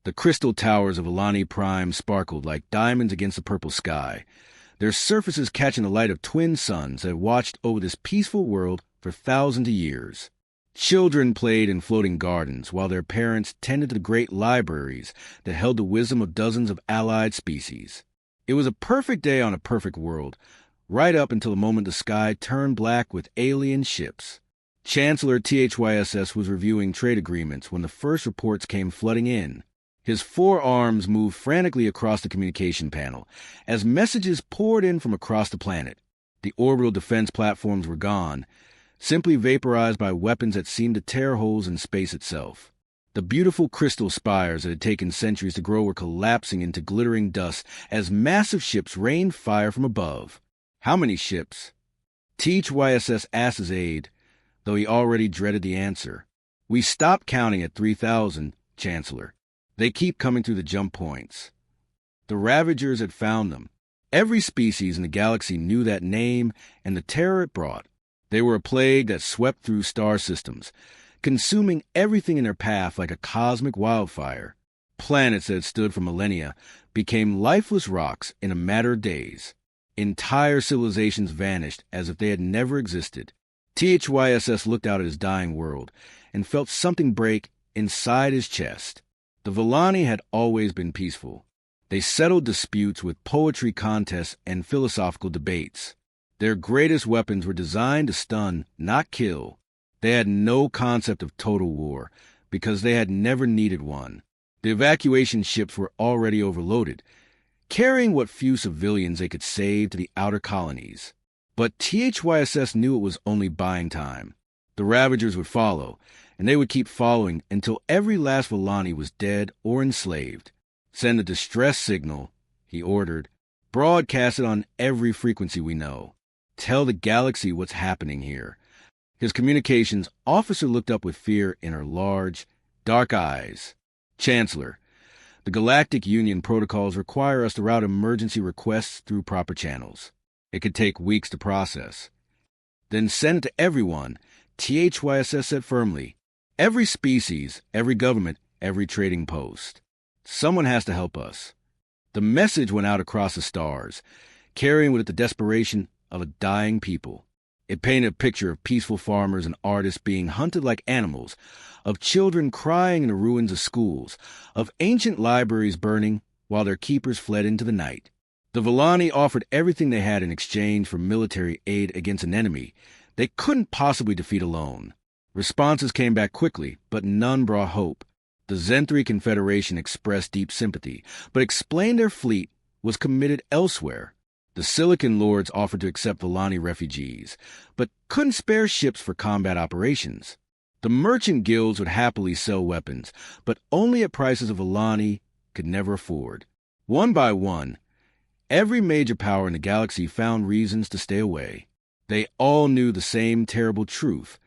The crystal towers of Alani Prime sparkled like diamonds against the purple sky, their surfaces catching the light of twin suns that had watched over this peaceful world for thousands of years. Children played in floating gardens, while their parents tended to the great libraries that held the wisdom of dozens of allied species. It was a perfect day on a perfect world, right up until the moment the sky turned black with alien ships. Chancellor THYSS was reviewing trade agreements when the first reports came flooding in. His forearms moved frantically across the communication panel as messages poured in from across the planet. The orbital defense platforms were gone, simply vaporized by weapons that seemed to tear holes in space itself. The beautiful crystal spires that had taken centuries to grow were collapsing into glittering dust as massive ships rained fire from above. How many ships? THYSS asked his aide, though he already dreaded the answer. We stopped counting at 3,000, Chancellor. They keep coming through the jump points. The Ravagers had found them. Every species in the galaxy knew that name and the terror it brought. They were a plague that swept through star systems, consuming everything in their path like a cosmic wildfire. Planets that had stood for millennia became lifeless rocks in a matter of days. Entire civilizations vanished as if they had never existed. THYSS looked out at his dying world and felt something break inside his chest. The Villani had always been peaceful. They settled disputes with poetry contests and philosophical debates. Their greatest weapons were designed to stun, not kill. They had no concept of total war, because they had never needed one. The evacuation ships were already overloaded, carrying what few civilians they could save to the outer colonies. But THYSS knew it was only buying time. The Ravagers would follow, and they would keep following until every last Villani was dead or enslaved. Send a distress signal, he ordered. Broadcast it on every frequency we know. Tell the galaxy what's happening here. His communications officer looked up with fear in her large, dark eyes. Chancellor, the Galactic Union protocols require us to route emergency requests through proper channels. It could take weeks to process. Then send it to everyone, THYSS said firmly. Every species, every government, every trading post. Someone has to help us. The message went out across the stars, carrying with it the desperation of a dying people. It painted a picture of peaceful farmers and artists being hunted like animals, of children crying in the ruins of schools, of ancient libraries burning while their keepers fled into the night. The Villani offered everything they had in exchange for military aid against an enemy they couldn't possibly defeat alone. Responses came back quickly, but none brought hope. The Zenthri Confederation expressed deep sympathy, but explained their fleet was committed elsewhere. The Silicon Lords offered to accept Villani refugees, but couldn't spare ships for combat operations. The merchant guilds would happily sell weapons, but only at prices a Villani could never afford. One by one, every major power in the galaxy found reasons to stay away. They all knew the same terrible truth.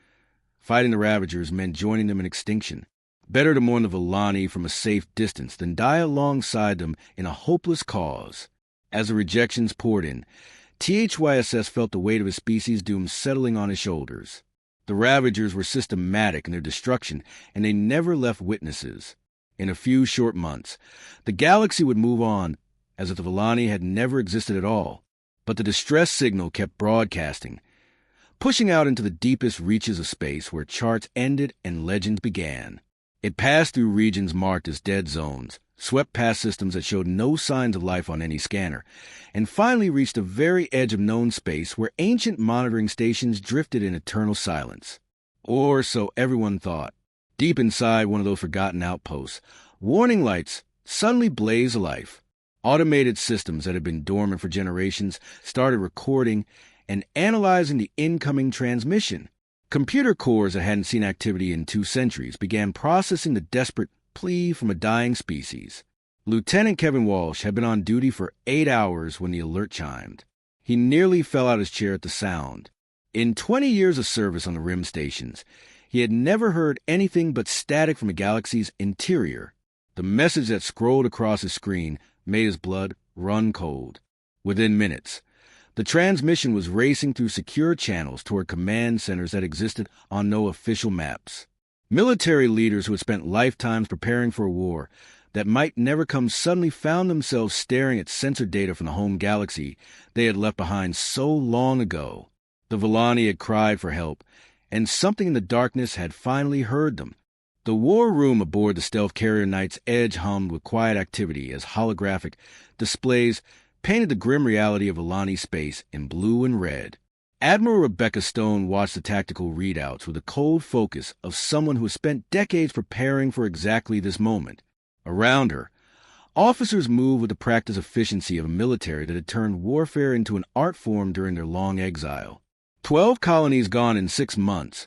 Fighting the Ravagers meant joining them in extinction. Better to mourn the Villani from a safe distance than die alongside them in a hopeless cause. As the rejections poured in, THYSS felt the weight of his species' doom settling on his shoulders. The Ravagers were systematic in their destruction, and they never left witnesses. In a few short months, the galaxy would move on, as if the Villani had never existed at all. But the distress signal kept broadcasting, pushing out into the deepest reaches of space where charts ended and legends began. It passed through regions marked as dead zones, swept past systems that showed no signs of life on any scanner, and finally reached the very edge of known space where ancient monitoring stations drifted in eternal silence. Or so everyone thought. Deep inside one of those forgotten outposts, warning lights suddenly blazed alive. Automated systems that had been dormant for generations started recording and analyzing the incoming transmission. Computer cores that hadn't seen activity in 2 centuries began processing the desperate plea from a dying species. Lieutenant Kevin Walsh had been on duty for 8 hours when the alert chimed. He nearly fell out of his chair at the sound. In 20 years of service on the RIM stations, he had never heard anything but static from the galaxy's interior. The message that scrolled across his screen made his blood run cold. Within minutes, the transmission was racing through secure channels toward command centers that existed on no official maps. Military leaders who had spent lifetimes preparing for a war that might never come suddenly found themselves staring at sensor data from the home galaxy they had left behind so long ago. The Volani had cried for help, and something in the darkness had finally heard them. The war room aboard the stealth carrier Knight's Edge hummed with quiet activity as holographic displays painted the grim reality of Volani space in blue and red. Admiral Rebecca Stone watched the tactical readouts with the cold focus of someone who has spent decades preparing for exactly this moment. Around her, officers moved with the practiced efficiency of a military that had turned warfare into an art form during their long exile. 12 colonies gone in 6 months,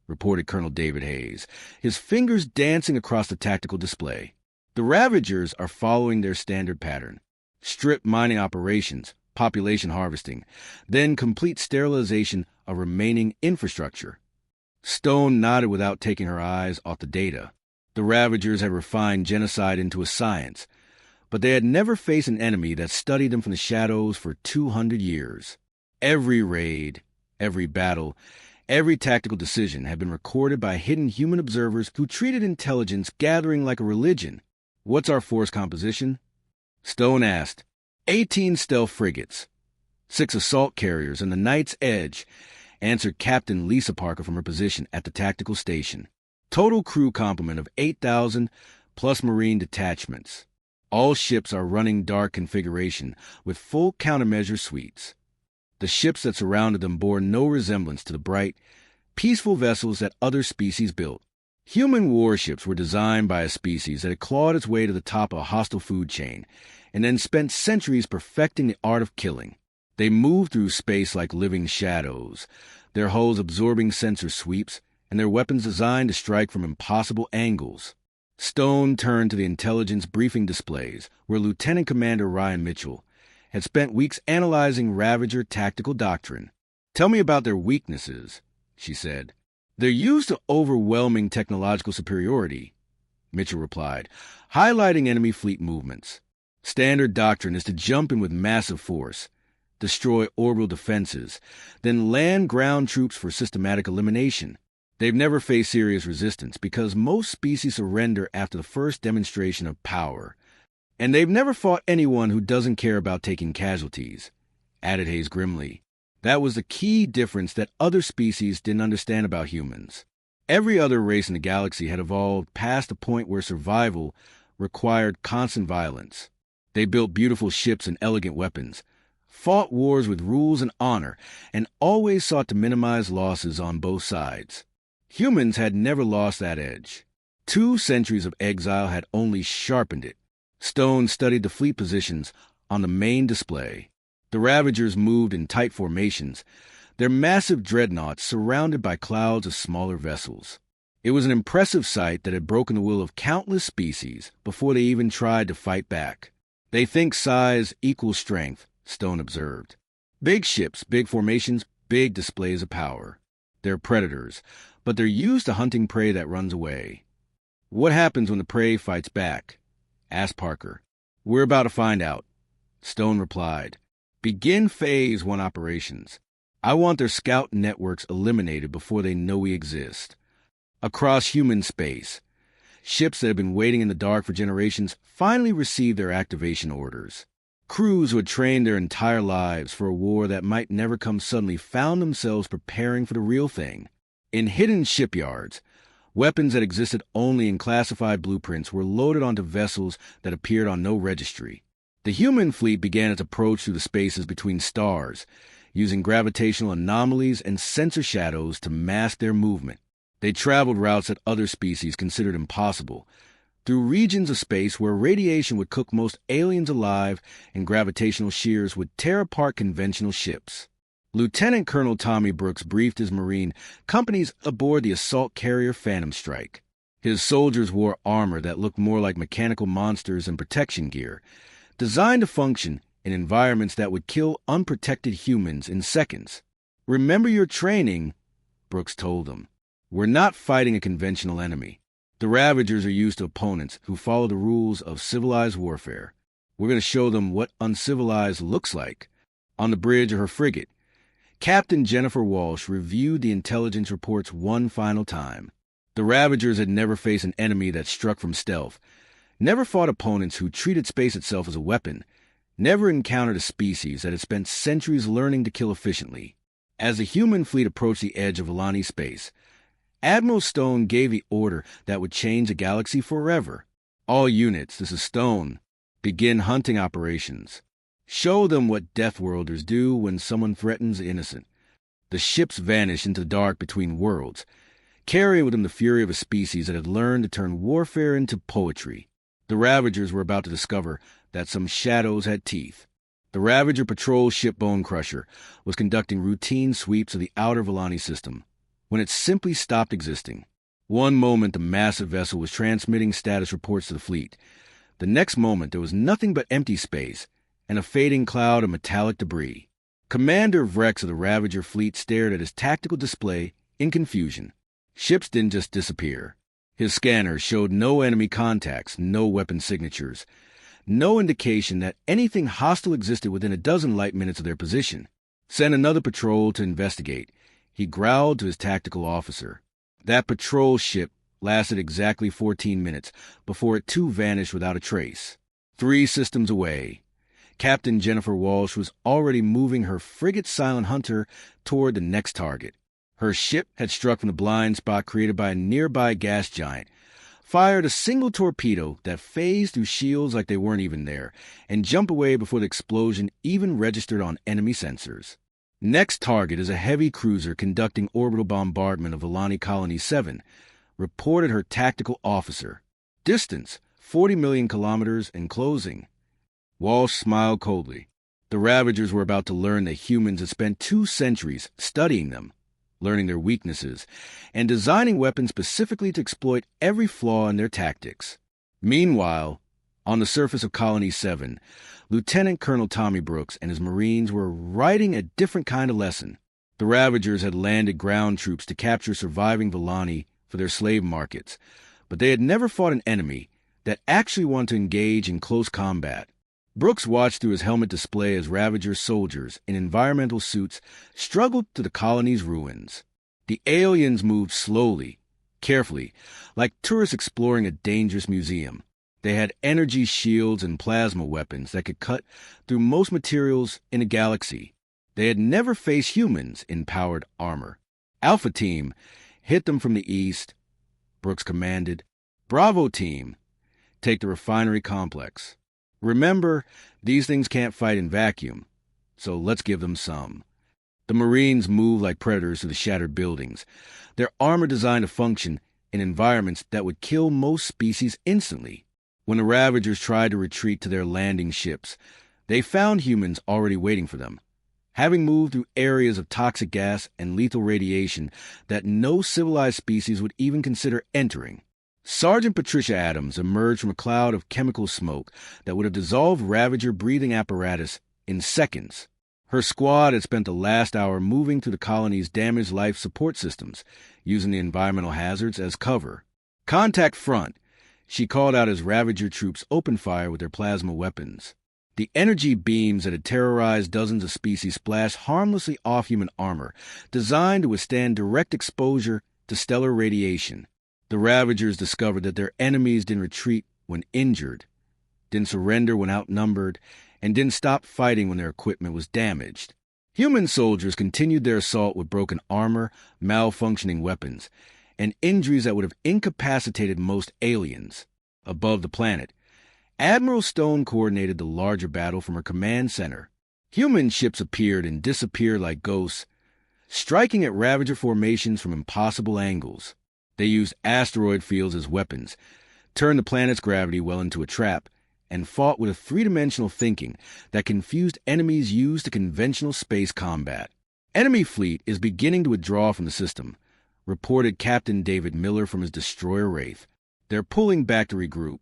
reported Colonel David Hayes, his fingers dancing across the tactical display. The Ravagers are following their standard pattern. Strip mining operations, population harvesting, then complete sterilization of remaining infrastructure. Stone nodded without taking her eyes off the data. The Ravagers had refined genocide into a science, but they had never faced an enemy that studied them from the shadows for 200 years. Every raid, every battle, every tactical decision had been recorded by hidden human observers who treated intelligence gathering like a religion. What's our force composition? Stone asked. 18 stealth frigates, 6 assault carriers, and the Knight's Edge, answered Captain Lisa Parker from her position at the tactical station. Total crew complement of 8,000 plus Marine detachments. All ships are running dark configuration with full countermeasure suites. The ships that surrounded them bore no resemblance to the bright, peaceful vessels that other species built. Human warships were designed by a species that had clawed its way to the top of a hostile food chain and then spent centuries perfecting the art of killing. They moved through space like living shadows, their hulls absorbing sensor sweeps and their weapons designed to strike from impossible angles. Stone turned to the intelligence briefing displays, where Lieutenant Commander Ryan Mitchell had spent weeks analyzing Ravager tactical doctrine. "Tell me about their weaknesses," she said. "They're used to overwhelming technological superiority," Mitchell replied, highlighting enemy fleet movements. "Standard doctrine is to jump in with massive force, destroy orbital defenses, then land ground troops for systematic elimination. They've never faced serious resistance because most species surrender after the first demonstration of power. And they've never fought anyone who doesn't care about taking casualties," added Hayes grimly. That was the key difference that other species didn't understand about humans. Every other race in the galaxy had evolved past the point where survival required constant violence. They built beautiful ships and elegant weapons, fought wars with rules and honor, and always sought to minimize losses on both sides. Humans had never lost that edge. 2 centuries of exile had only sharpened it. Stone studied the fleet positions on the main display. The Ravagers moved in tight formations, their massive dreadnoughts surrounded by clouds of smaller vessels. It was an impressive sight that had broken the will of countless species before they even tried to fight back. "They think size equals strength," Stone observed. "Big ships, big formations, big displays of power. They're predators, but they're used to hunting prey that runs away." "What happens when the prey fights back?" asked Parker. "We're about to find out," Stone replied. "Begin Phase 1 operations. I want their scout networks eliminated before they know we exist. Across human space, ships that have been waiting in the dark for generations finally received their activation orders. Crews who had trained their entire lives for a war that might never come suddenly found themselves preparing for the real thing. In hidden shipyards, weapons that existed only in classified blueprints were loaded onto vessels that appeared on no registry. The human fleet began its approach through the spaces between stars, using gravitational anomalies and sensor shadows to mask their movement. They traveled routes that other species considered impossible, through regions of space where radiation would cook most aliens alive and gravitational shears would tear apart conventional ships. Lieutenant Colonel Tommy Brooks briefed his Marine companies aboard the assault carrier Phantom Strike. His soldiers wore armor that looked more like mechanical monsters and protection gear, designed to function in environments that would kill unprotected humans in seconds. "Remember your training," Brooks told them. "We're not fighting a conventional enemy. The Ravagers are used to opponents who follow the rules of civilized warfare. We're going to show them what uncivilized looks like." On the bridge of her frigate, Captain Jennifer Walsh reviewed the intelligence reports one final time. The Ravagers had never faced an enemy that struck from stealth, never fought opponents who treated space itself as a weapon, never encountered a species that had spent centuries learning to kill efficiently. As the human fleet approached the edge of Volani space, Admiral Stone gave the order that would change the galaxy forever. All units, this is Stone, begin hunting operations. Show them what Deathworlders do when someone threatens the innocent. The ships vanished into the dark between worlds, carrying with them the fury of a species that had learned to turn warfare into poetry. The Ravagers were about to discover that some shadows had teeth. The Ravager patrol ship Bone Crusher was conducting routine sweeps of the outer Volani system when it simply stopped existing. One moment the massive vessel was transmitting status reports to the fleet. The next moment there was nothing but empty space and a fading cloud of metallic debris. Commander Vrex of the Ravager fleet stared at his tactical display in confusion. Ships didn't just disappear. His scanner showed no enemy contacts, no weapon signatures, no indication that anything hostile existed within a dozen light minutes of their position. Send another patrol to investigate, he growled to his tactical officer. That patrol ship lasted exactly 14 minutes before it too vanished without a trace. 3 systems away, Captain Jennifer Walsh was already moving her frigate Silent Hunter toward the next target. Her ship had struck from the blind spot created by a nearby gas giant, fired a single torpedo that phased through shields like they weren't even there, and jumped away before the explosion even registered on enemy sensors. Next target is a heavy cruiser conducting orbital bombardment of Volani Colony 7, reported her tactical officer. Distance, 40 million kilometers and closing. Walsh smiled coldly. The Ravagers were about to learn that humans had spent 2 centuries studying them, learning their weaknesses, and designing weapons specifically to exploit every flaw in their tactics. Meanwhile, on the surface of Colony 7, Lieutenant Colonel Tommy Brooks and his Marines were writing a different kind of lesson. The Ravagers had landed ground troops to capture surviving Volani for their slave markets, but they had never fought an enemy that actually wanted to engage in close combat. Brooks watched through his helmet display as Ravager soldiers in environmental suits struggled to the colony's ruins. The aliens moved slowly, carefully, like tourists exploring a dangerous museum. They had energy shields and plasma weapons that could cut through most materials in a galaxy. They had never faced humans in powered armor. Alpha Team hit them from the east. Brooks commanded, Bravo Team, take the refinery complex. Remember, these things can't fight in vacuum, so let's give them some. The Marines moved like predators to the shattered buildings, their armor designed to function in environments that would kill most species instantly. When the Ravagers tried to retreat to their landing ships, they found humans already waiting for them, having moved through areas of toxic gas and lethal radiation that no civilized species would even consider entering. Sergeant Patricia Adams emerged from a cloud of chemical smoke that would have dissolved Ravager breathing apparatus in seconds. Her squad had spent the last hour moving through the colony's damaged life support systems, using the environmental hazards as cover. Contact front, she called out as Ravager troops opened fire with their plasma weapons. The energy beams that had terrorized dozens of species splashed harmlessly off human armor, designed to withstand direct exposure to stellar radiation. The Ravagers discovered that their enemies didn't retreat when injured, didn't surrender when outnumbered, and didn't stop fighting when their equipment was damaged. Human soldiers continued their assault with broken armor, malfunctioning weapons, and injuries that would have incapacitated most aliens. Above the planet, Admiral Stone coordinated the larger battle from her command center. Human ships appeared and disappeared like ghosts, striking at Ravager formations from impossible angles. They used asteroid fields as weapons, turned the planet's gravity well into a trap, and fought with a 3-dimensional thinking that confused enemies used to conventional space combat. Enemy fleet is beginning to withdraw from the system, reported Captain David Miller from his destroyer Wraith. They're pulling back to regroup.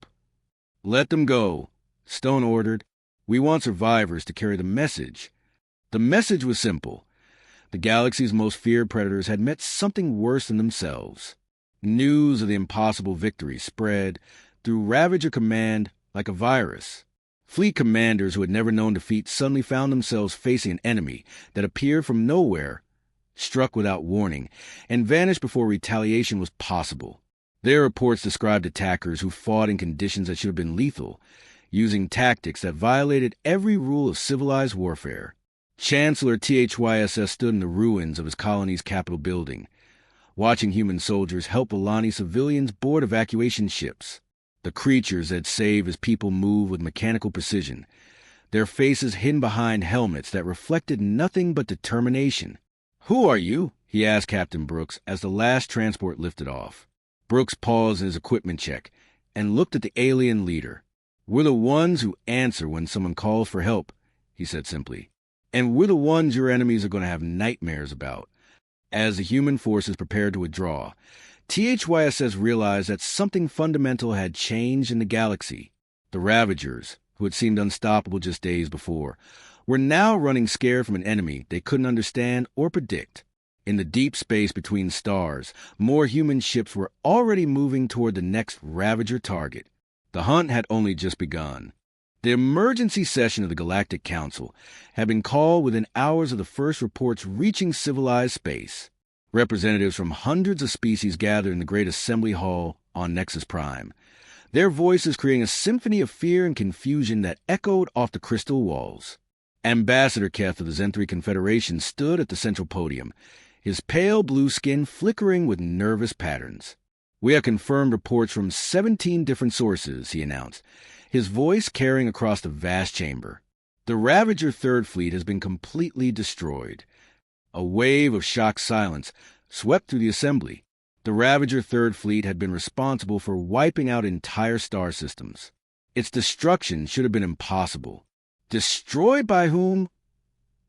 Let them go, Stone ordered. We want survivors to carry the message. The message was simple. The galaxy's most feared predators had met something worse than themselves. News of the impossible victory spread through Ravager Command like a virus. Fleet commanders who had never known defeat suddenly found themselves facing an enemy that appeared from nowhere, struck without warning, and vanished before retaliation was possible. Their reports described attackers who fought in conditions that should have been lethal, using tactics that violated every rule of civilized warfare. Chancellor THYSS stood in the ruins of his colony's Capitol building, watching human soldiers help Volani civilians board evacuation ships. The creatures that saved his people moved with mechanical precision, their faces hidden behind helmets that reflected nothing but determination. "Who are you?" he asked Captain Brooks as the last transport lifted off. Brooks paused in his equipment check and looked at the alien leader. "We're the ones who answer when someone calls for help," he said simply. "And we're the ones your enemies are going to have nightmares about." As the human forces prepared to withdraw, THYSS realized that something fundamental had changed in the galaxy. The Ravagers, who had seemed unstoppable just days before, were now running scared from an enemy they couldn't understand or predict. In the deep space between stars, more human ships were already moving toward the next Ravager target. The hunt had only just begun. The emergency session of the Galactic Council had been called within hours of the first reports reaching civilized space. Representatives from hundreds of species gathered in the Great Assembly Hall on Nexus Prime, their voices creating a symphony of fear and confusion that echoed off the crystal walls. Ambassador Keth of the Zen-3 Confederation stood at the central podium, his pale blue skin flickering with nervous patterns. "We have confirmed reports from 17 different sources," he announced, his voice carrying across the vast chamber. "The Ravager Third Fleet has been completely destroyed." A wave of shocked silence swept through the assembly. The Ravager Third Fleet had been responsible for wiping out entire star systems. Its destruction should have been impossible. "Destroyed by whom?"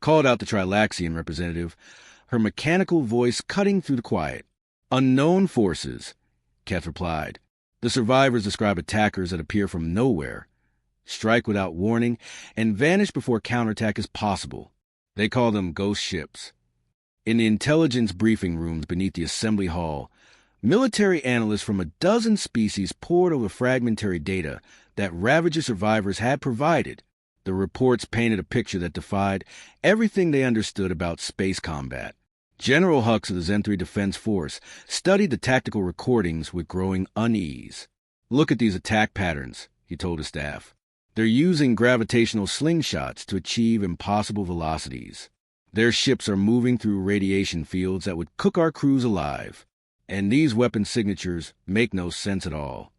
called out the Trilaxian representative, her mechanical voice cutting through the quiet. "Unknown forces," Keth replied. "The survivors describe attackers that appear from nowhere, strike without warning, and vanish before counterattack is possible. They call them ghost ships." In the intelligence briefing rooms beneath the assembly hall, military analysts from a dozen species pored over fragmentary data that Ravager survivors had provided. The reports painted a picture that defied everything they understood about space combat. General Hux of the Zen-3 Defense Force studied the tactical recordings with growing unease. "Look at these attack patterns," he told his staff. "They're using gravitational slingshots to achieve impossible velocities. Their ships are moving through radiation fields that would cook our crews alive. And these weapon signatures make no sense at all."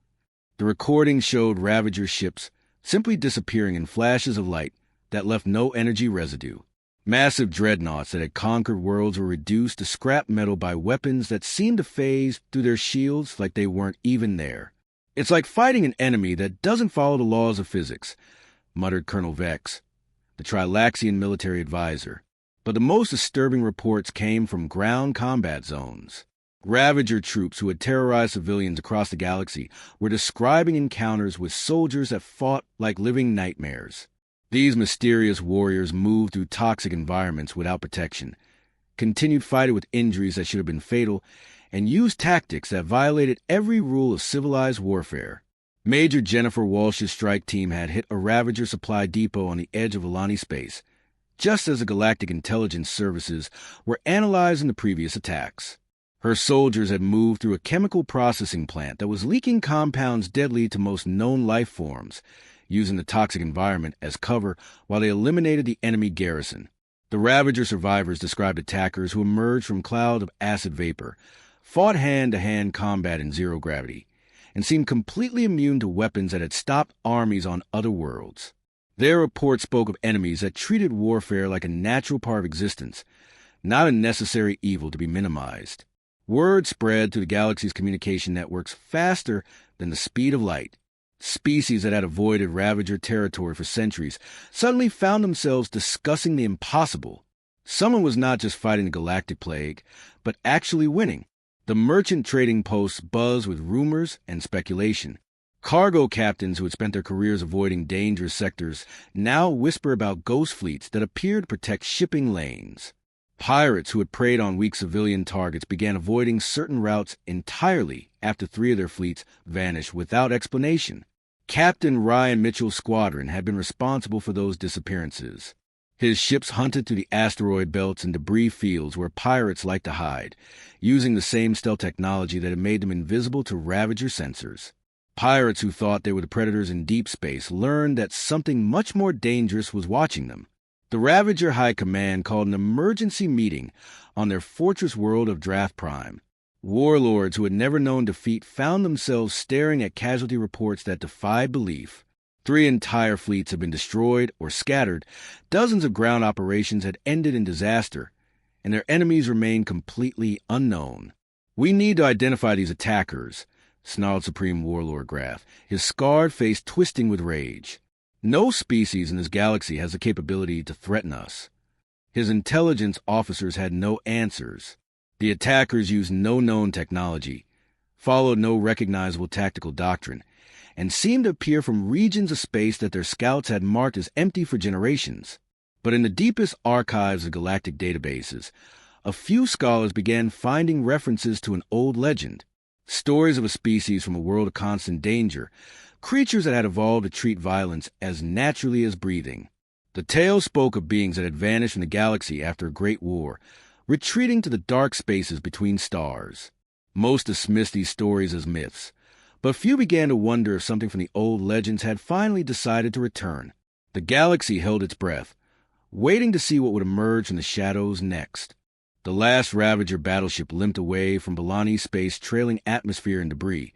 The recording showed Ravager ships simply disappearing in flashes of light that left no energy residue. Massive dreadnoughts that had conquered worlds were reduced to scrap metal by weapons that seemed to phase through their shields like they weren't even there. "It's like fighting an enemy that doesn't follow the laws of physics," muttered Colonel Vex, the Trilaxian military advisor. But the most disturbing reports came from ground combat zones. Ravager troops who had terrorized civilians across the galaxy were describing encounters with soldiers that fought like living nightmares. These mysterious warriors moved through toxic environments without protection, continued fighting with injuries that should have been fatal, and used tactics that violated every rule of civilized warfare. Major Jennifer Walsh's strike team had hit a Ravager supply depot on the edge of Volani space, just as the Galactic Intelligence Services were analyzing the previous attacks. Her soldiers had moved through a chemical processing plant that was leaking compounds deadly to most known life forms, using the toxic environment as cover while they eliminated the enemy garrison. The Ravager survivors described attackers who emerged from clouds of acid vapor, fought hand-to-hand combat in zero gravity, and seemed completely immune to weapons that had stopped armies on other worlds. Their report spoke of enemies that treated warfare like a natural part of existence, not a necessary evil to be minimized. Word spread through the galaxy's communication networks faster than the speed of light. Species that had avoided Ravager territory for centuries suddenly found themselves discussing the impossible. Someone was not just fighting the galactic plague, but actually winning. The merchant trading posts buzzed with rumors and speculation. Cargo captains who had spent their careers avoiding dangerous sectors now whisper about ghost fleets that appeared to protect shipping lanes. Pirates who had preyed on weak civilian targets began avoiding certain routes entirely after 3 of their fleets vanished without explanation. Captain Ryan Mitchell's squadron had been responsible for those disappearances. His ships hunted through the asteroid belts and debris fields where pirates like to hide, using the same stealth technology that had made them invisible to Ravager sensors. Pirates who thought they were the predators in deep space learned that something much more dangerous was watching them. The Ravager High Command called an emergency meeting on their fortress world of Draft Prime. Warlords who had never known defeat found themselves staring at casualty reports that defied belief. 3 entire fleets had been destroyed or scattered, dozens of ground operations had ended in disaster, and their enemies remained completely unknown. "We need to identify these attackers," snarled Supreme Warlord Graf, his scarred face twisting with rage. "No species in this galaxy has the capability to threaten us." His intelligence officers had no answers. The attackers used no known technology, followed no recognizable tactical doctrine, and seemed to appear from regions of space that their scouts had marked as empty for generations. But in the deepest archives of galactic databases, a few scholars began finding references to an old legend, stories of a species from a world of constant danger, creatures that had evolved to treat violence as naturally as breathing. The tale spoke of beings that had vanished from the galaxy after a great war, retreating to the dark spaces between stars. Most dismissed these stories as myths, but few began to wonder if something from the old legends had finally decided to return. The galaxy held its breath, waiting to see what would emerge from the shadows next. The last Ravager battleship limped away from Bellani space, trailing atmosphere and debris,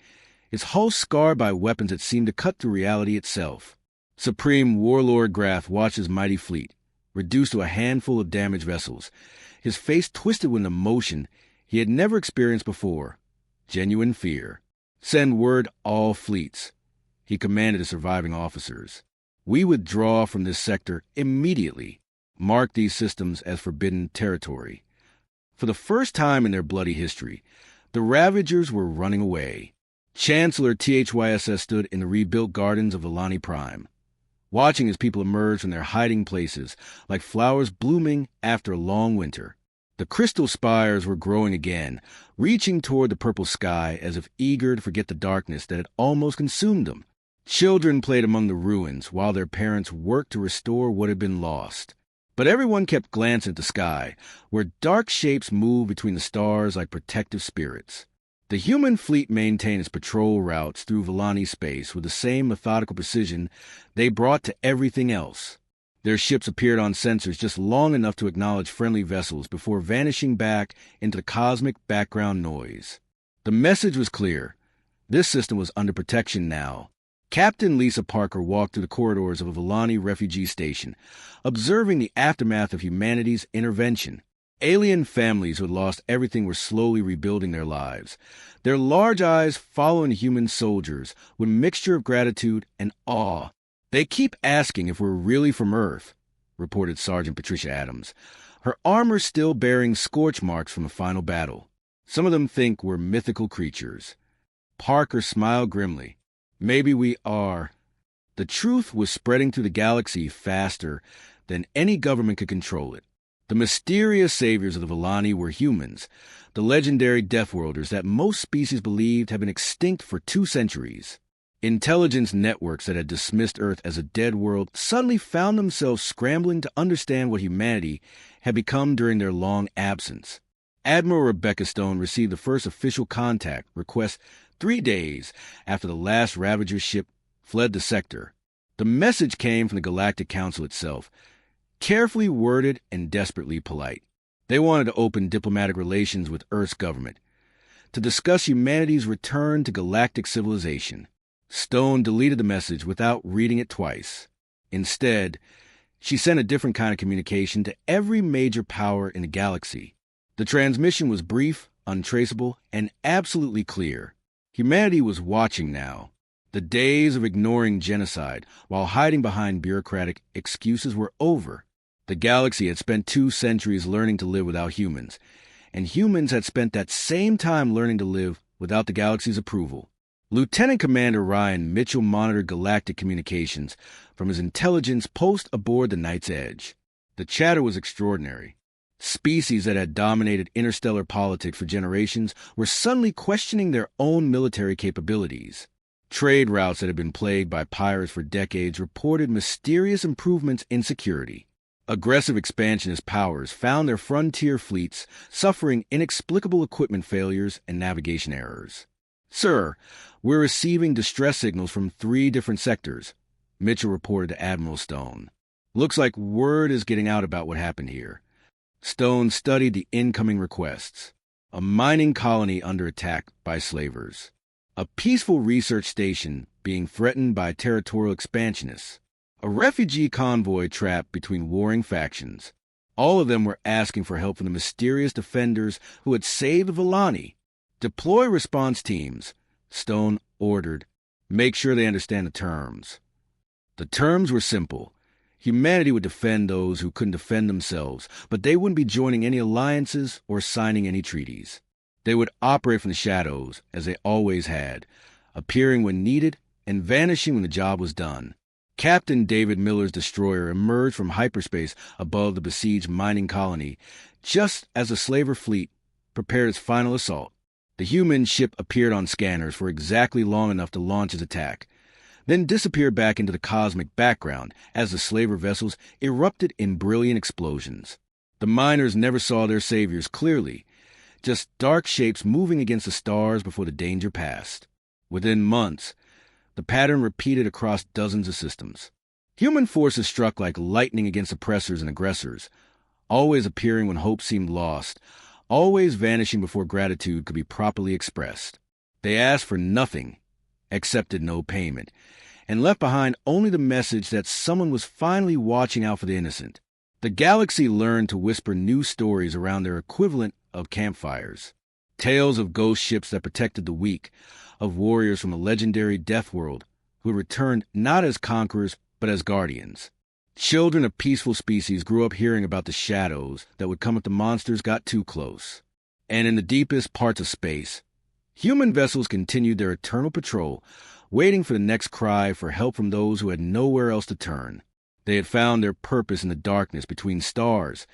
its hull scarred by weapons that seemed to cut through reality itself. Supreme Warlord Graf watched his mighty fleet, reduced to a handful of damaged vessels, his face twisted with an emotion he had never experienced before, genuine fear. "Send word all fleets," he commanded the surviving officers. "We withdraw from this sector immediately. Mark these systems as forbidden territory." For the first time in their bloody history, the Ravagers were running away. Chancellor THYSS stood in the rebuilt gardens of Bellani Prime, watching his people emerge from their hiding places like flowers blooming after a long winter. The crystal spires were growing again, reaching toward the purple sky as if eager to forget the darkness that had almost consumed them. Children played among the ruins while their parents worked to restore what had been lost. But everyone kept glancing at the sky, where dark shapes moved between the stars like protective spirits. The human fleet maintained its patrol routes through Bellani space with the same methodical precision they brought to everything else. Their ships appeared on sensors just long enough to acknowledge friendly vessels before vanishing back into the cosmic background noise. The message was clear. This system was under protection now. Captain Lisa Parker walked through the corridors of a Bellani refugee station, observing the aftermath of humanity's intervention. Alien families who had lost everything were slowly rebuilding their lives, their large eyes following human soldiers with a mixture of gratitude and awe. "They keep asking if we're really from Earth," reported Sergeant Patricia Adams, her armor still bearing scorch marks from the final battle. "Some of them think we're mythical creatures." Parker smiled grimly. "Maybe we are." The truth was spreading through the galaxy faster than any government could control it. The mysterious saviors of the Bellani were humans, the legendary Deathworlders that most species believed had been extinct for 2 centuries. Intelligence networks that had dismissed Earth as a dead world suddenly found themselves scrambling to understand what humanity had become during their long absence. Admiral Rebecca Stone received the first official contact request 3 days after the last Ravager ship fled the sector. The message came from the Galactic Council itself, carefully worded and desperately polite. They wanted to open diplomatic relations with Earth's government, to discuss humanity's return to galactic civilization. Stone deleted the message without reading it twice. Instead, she sent a different kind of communication to every major power in the galaxy. The transmission was brief, untraceable, and absolutely clear. Humanity was watching now. The days of ignoring genocide while hiding behind bureaucratic excuses were over. The galaxy had spent 2 centuries learning to live without humans, and humans had spent that same time learning to live without the galaxy's approval. Lieutenant Commander Ryan Mitchell monitored galactic communications from his intelligence post aboard the Night's Edge. The chatter was extraordinary. Species that had dominated interstellar politics for generations were suddenly questioning their own military capabilities. Trade routes that had been plagued by pirates for decades reported mysterious improvements in security. Aggressive expansionist powers found their frontier fleets suffering inexplicable equipment failures and navigation errors. "Sir, we're receiving distress signals from 3 different sectors," Mitchell reported to Admiral Stone. "Looks like word is getting out about what happened here." Stone studied the incoming requests. A mining colony under attack by slavers. A peaceful research station being threatened by territorial expansionists. A refugee convoy trapped between warring factions. All of them were asking for help from the mysterious defenders who had saved Villani. "Deploy response teams," Stone ordered. "Make sure they understand the terms." The terms were simple. Humanity would defend those who couldn't defend themselves, but they wouldn't be joining any alliances or signing any treaties. They would operate from the shadows, as they always had, appearing when needed and vanishing when the job was done. Captain David Miller's destroyer emerged from hyperspace above the besieged mining colony just as the slaver fleet prepared its final assault. The human ship appeared on scanners for exactly long enough to launch its attack, then disappeared back into the cosmic background as the slaver vessels erupted in brilliant explosions. The miners never saw their saviors clearly, just dark shapes moving against the stars before the danger passed. Within months, the pattern repeated across dozens of systems. Human forces struck like lightning against oppressors and aggressors, always appearing when hope seemed lost, always vanishing before gratitude could be properly expressed. They asked for nothing, accepted no payment, and left behind only the message that someone was finally watching out for the innocent. The galaxy learned to whisper new stories around their equivalent of campfires. Tales of ghost ships that protected the weak, of warriors from the legendary Deathworld who returned not as conquerors but as guardians. Children of peaceful species grew up hearing about the shadows that would come if the monsters got too close. And in the deepest parts of space, human vessels continued their eternal patrol, waiting for the next cry for help from those who had nowhere else to turn. They had found their purpose in the darkness between stars,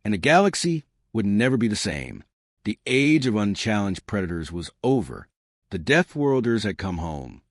and the galaxy would never be the same. The age of unchallenged predators was over. The Deathworlders had come home.